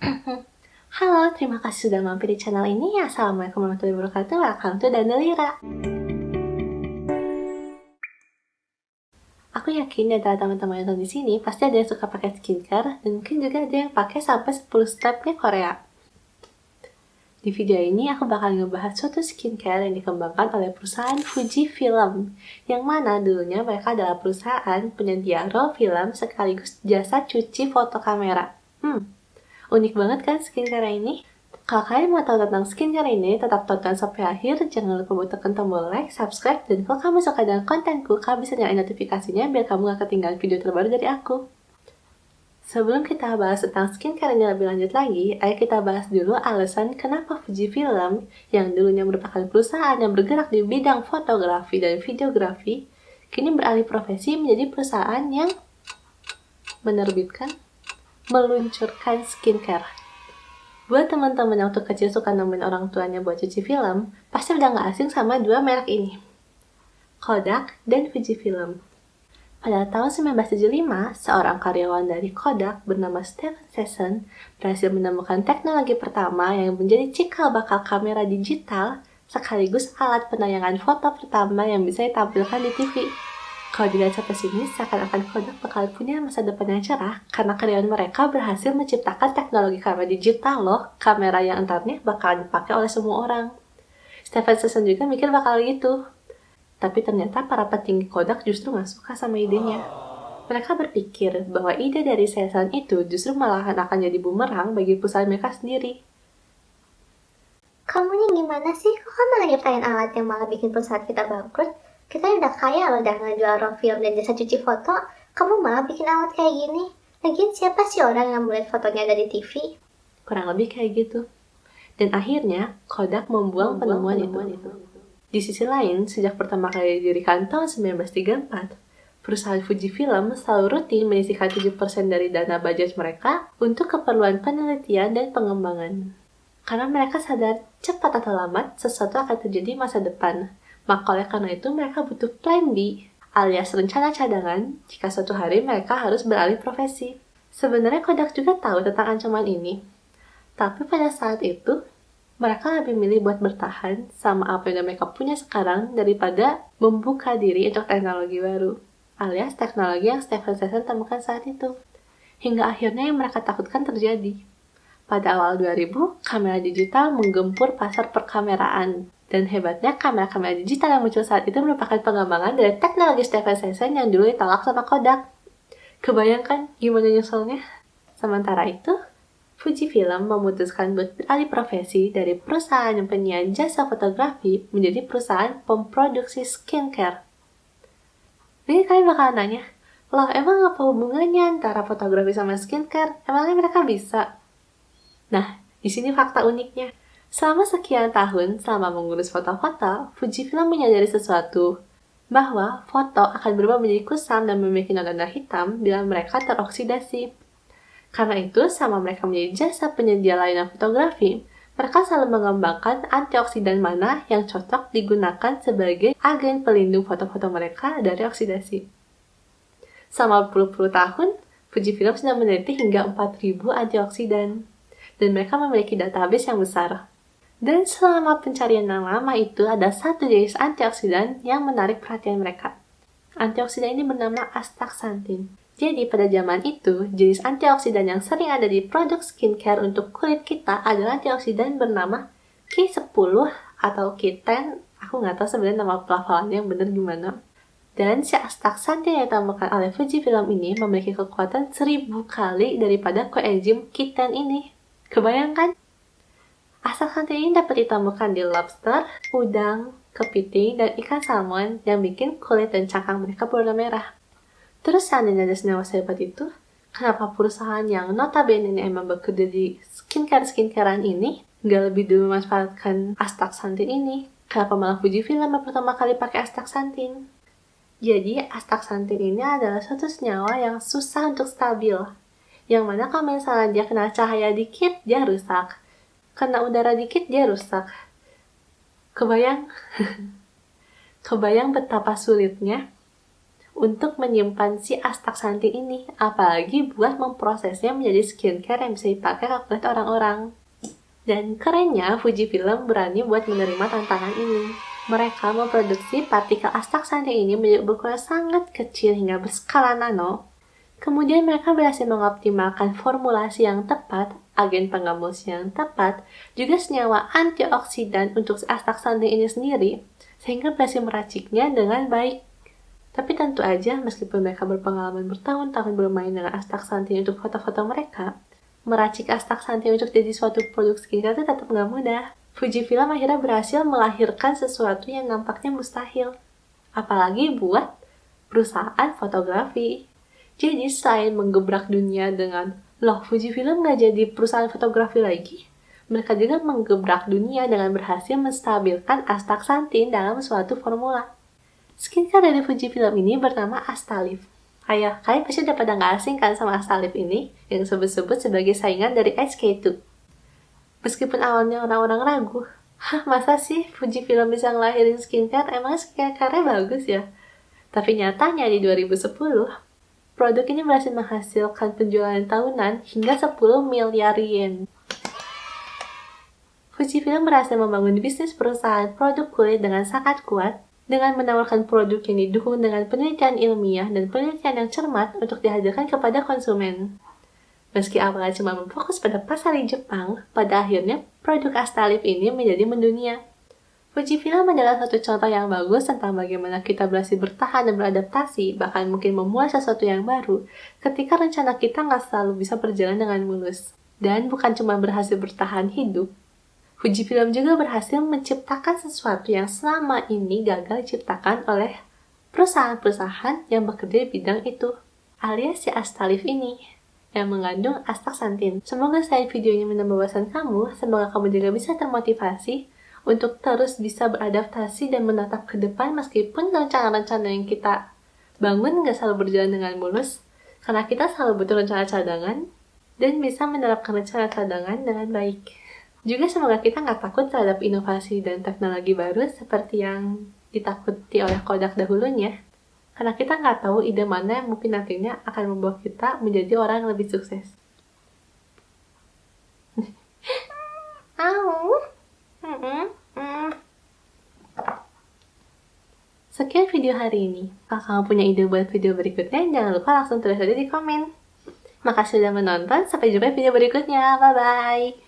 Halo, terima kasih sudah mampir di channel ini. Assalamualaikum warahmatullahi wabarakatuh. Welcome to Dandelira. Aku yakin di antara teman-teman yang di sini pasti ada yang suka pakai skincare dan mungkin juga ada yang pakai sampai 10 stepnya Korea. Di video ini aku bakal ngebahas suatu skincare yang dikembangkan oleh perusahaan Fujifilm, yang mana dulunya mereka adalah perusahaan penyedia raw film sekaligus jasa cuci foto kamera. Unik banget kan skincare ini? Kalau kalian mau tahu tentang skincare ini, tetap tonton sampai akhir. Jangan lupa buat tekan tombol like, subscribe, dan kalau kamu suka dengan kontenku, kamu bisa nyalain notifikasinya biar kamu gak ketinggalan video terbaru dari aku. Sebelum kita bahas tentang skincare ini lebih lanjut lagi, ayo kita bahas dulu alasan kenapa Fujifilm, yang dulunya merupakan perusahaan yang bergerak di bidang fotografi dan videografi, kini beralih profesi menjadi perusahaan yang meluncurkan skincare. Buat teman-teman yang waktu kecil suka nemenin orang tuanya buat cuci film, pasti udah gak asing sama dua merek ini, Kodak dan Fujifilm. Pada tahun 1975, seorang karyawan dari Kodak bernama Stephen Sesson berhasil menemukan teknologi pertama yang menjadi cikal bakal kamera digital sekaligus alat penayangan foto pertama yang bisa ditampilkan di TV. Kalau dilihat sampai sini, seakan-akan Kodak bakal punya masa depan yang cerah karena karyawan mereka berhasil menciptakan teknologi kamera digital loh, kamera yang entarnya bakal dipakai oleh semua orang. Stephen Sesson juga mikir bakal gitu. Tapi ternyata para petinggi Kodak justru gak suka sama idenya. Mereka berpikir bahwa ide dari Sesson itu justru malahan akan jadi bumerang bagi perusahaan mereka sendiri. Kamu nih gimana sih? Kok kamu lagi pengen alat yang malah bikin perusahaan kita bangkrut? Kita udah kaya loh udah ngejual raw film dan jasa cuci foto. Kamu malah bikin alat kayak gini. Lagian siapa sih orang yang melihat fotonya ada di TV? Kurang lebih kayak gitu. Dan akhirnya, Kodak membuang penemuan itu. Di sisi lain, sejak pertama kali didirikan tahun 1934, perusahaan Fujifilm selalu rutin menyisihkan 7% dari dana budget mereka untuk keperluan penelitian dan pengembangan. Karena mereka sadar cepat atau lambat sesuatu akan terjadi masa depan. Maka oleh karena itu mereka butuh plan B, alias rencana cadangan jika suatu hari mereka harus beralih profesi. Sebenarnya Kodak juga tahu tentang ancaman ini. Tapi pada saat itu, mereka lebih milih buat bertahan sama apa yang mereka punya sekarang daripada membuka diri untuk teknologi baru, alias teknologi yang Stephen Sesson temukan saat itu. Hingga akhirnya yang mereka takutkan terjadi. Pada awal 2000, kamera digital menggempur pasar perkameraan. Dan hebatnya, kamera-kamera digital yang muncul saat itu merupakan pengembangan dari teknologi Stephen Sesson yang dulu ditolak sama Kodak. Kebayangkan gimana nyeselnya? Sementara itu, Fujifilm memutuskan buat beralih profesi dari perusahaan yang penyiar jasa fotografi menjadi perusahaan pemproduksi skincare. Ini kalian bakal nanya, loh emang apa hubungannya antara fotografi sama skincare? Emangnya mereka bisa? Nah, di sini fakta uniknya. Selama sekian tahun, selama mengurus foto-foto, Fujifilm menyadari sesuatu, bahwa foto akan berubah menjadi kusam dan memiliki noda hitam bila mereka teroksidasi. Karena itu, sama mereka menjadi jasa penyedia layanan fotografi, mereka selalu mengembangkan antioksidan mana yang cocok digunakan sebagai agen pelindung foto-foto mereka dari oksidasi. Selama berpuluh-puluh tahun, Fujifilm sudah meneliti hingga 4.000 antioksidan, dan mereka memiliki database yang besar. Dan selama pencarian yang lama itu, ada satu jenis antioksidan yang menarik perhatian mereka. Antioksidan ini bernama astaxanthin. Jadi pada zaman itu, jenis antioksidan yang sering ada di produk skincare untuk kulit kita adalah antioksidan bernama Q10 atau Q10. Aku nggak tahu sebenarnya nama pelafalannya yang benar gimana. Dan si astaxanthin yang ditemukan oleh Fujifilm ini memiliki kekuatan 1000 kali daripada koenzim Q10 ini. Kebayangkan? Astaxanthin ini dapat ditemukan di lobster, udang, kepiting, dan ikan salmon yang bikin kulit dan cangkang mereka berwarna merah. Terus seandainya ada senyawa sehebat itu, kenapa perusahaan yang notabene ini emang bekerja di skincare-skincarean ini nggak lebih dulu memanfaatkan astaxanthin ini? Kenapa malah Fujifilm yang pertama kali pakai astaxanthin? Jadi, astaxanthin ini adalah suatu senyawa yang susah untuk stabil. Yang mana kalau misalnya dia kena cahaya dikit, dia rusak. Kena udara dikit, dia rusak. Kebayang? Kebayang betapa sulitnya untuk menyimpan si astaxanthin ini, apalagi buat memprosesnya menjadi skincare yang bisa dipakai ke kulit orang-orang. Dan kerennya, Fujifilm berani buat menerima tantangan ini. Mereka memproduksi partikel astaxanthin ini menjadi berukuran sangat kecil hingga berskala nano. Kemudian mereka berhasil mengoptimalkan formulasi yang tepat, agen pengemulsi yang tepat, juga senyawa antioksidan untuk astaxanthin ini sendiri, sehingga berhasil meraciknya dengan baik. Tapi tentu aja, meskipun mereka berpengalaman bertahun-tahun bermain dengan astaxanthin untuk foto-foto mereka, meracik astaxanthin untuk jadi suatu produk skincare itu tetap nggak mudah. Fujifilm akhirnya berhasil melahirkan sesuatu yang nampaknya mustahil. Apalagi buat perusahaan fotografi. Jadi selain menggebrak dunia dengan, loh Fujifilm nggak jadi perusahaan fotografi lagi, mereka juga menggebrak dunia dengan berhasil menstabilkan astaxanthin dalam suatu formula. Skincare dari Fujifilm ini bernama Astalif. Ayo, kalian pasti udah pada nggak asing kan sama Astalif ini, yang disebut-sebut sebagai saingan dari SK2. Meskipun awalnya orang-orang ragu, masa sih Fujifilm bisa ngelahirin skincare, emang skincare-nya bagus ya? Tapi nyatanya di 2010, produk ini berhasil menghasilkan penjualan tahunan hingga 10 miliar yen. Fujifilm berhasil membangun bisnis perusahaan produk kulit dengan sangat kuat, dengan menawarkan produk yang didukung dengan penelitian ilmiah dan penelitian yang cermat untuk dihadirkan kepada konsumen. Meski awalnya cuma berfokus pada pasar di Jepang, pada akhirnya produk Astalif ini menjadi mendunia. Fujifilm adalah satu contoh yang bagus tentang bagaimana kita berhasil bertahan dan beradaptasi, bahkan mungkin memulai sesuatu yang baru, ketika rencana kita nggak selalu bisa berjalan dengan mulus. Dan bukan cuma berhasil bertahan hidup, Fujifilm juga berhasil menciptakan sesuatu yang selama ini gagal diciptakan oleh perusahaan-perusahaan yang bekerja di bidang itu, alias si Astalif ini, yang mengandung astaxanthin. Semoga selain video ini menambah wawasan kamu, semoga kamu juga bisa termotivasi untuk terus bisa beradaptasi dan menatap ke depan meskipun rencana-rencana yang kita bangun nggak selalu berjalan dengan mulus, karena kita selalu butuh rencana cadangan dan bisa menerapkan rencana cadangan dengan baik. Juga semoga kita nggak takut terhadap inovasi dan teknologi baru seperti yang ditakuti oleh Kodak dahulunya. Karena kita nggak tahu ide mana yang mungkin nantinya akan membawa kita menjadi orang yang lebih sukses. Sekian video hari ini. Kalau kamu punya ide buat video berikutnya, jangan lupa langsung tulis aja di komen. Makasih sudah menonton, sampai jumpa di video berikutnya. Bye-bye!